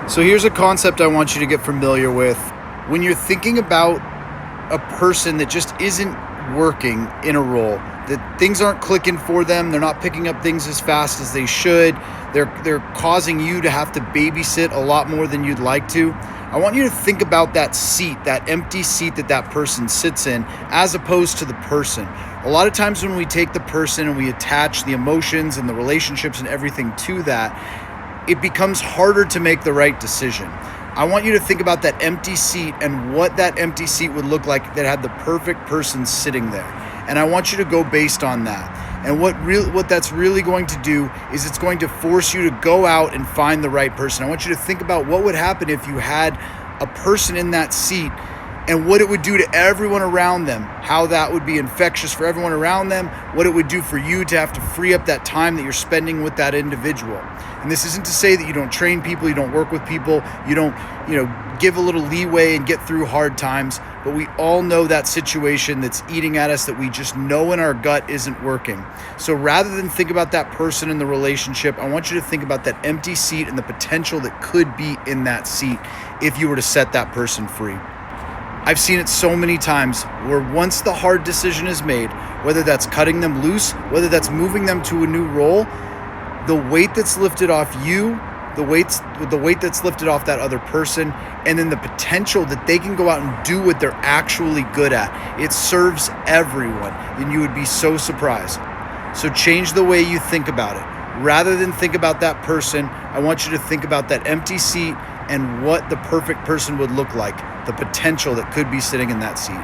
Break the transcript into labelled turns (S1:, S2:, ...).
S1: So here's a concept I want you to get familiar with. When you're thinking about a person that just isn't working in a role, that things aren't clicking for them, they're not picking up things as fast as they should, they're causing you to have to babysit a lot more than you'd like to. I want you to think about that seat, that empty seat that person sits in, as opposed to the person. A lot of times when we take the person and we attach the emotions and the relationships and everything to that, it becomes harder to make the right decision. I want you to think about that empty seat and what that empty seat would look like that had the perfect person sitting there. And I want you to go based on that. And what that's really going to do is it's going to force you to go out and find the right person. I want you to think about what would happen if you had a person in that seat and what it would do to everyone around them, how that would be infectious for everyone around them, what it would do for you to have to free up that time that you're spending with that individual. And this isn't to say that you don't train people, you don't work with people, you don't, give a little leeway and get through hard times, but we all know that situation that's eating at us that we just know in our gut isn't working. So rather than think about that person in the relationship, I want you to think about that empty seat and the potential that could be in that seat if you were to set that person free. I've seen it so many times where once the hard decision is made, whether that's cutting them loose, whether that's moving them to a new role, the weight that's lifted off you, the weight that's lifted off that other person, and then the potential that they can go out and do what they're actually good at. It serves everyone, and you would be so surprised. So change the way you think about it. Rather than think about that person, I want you to think about that empty seat and what the perfect person would look like, the potential that could be sitting in that seat.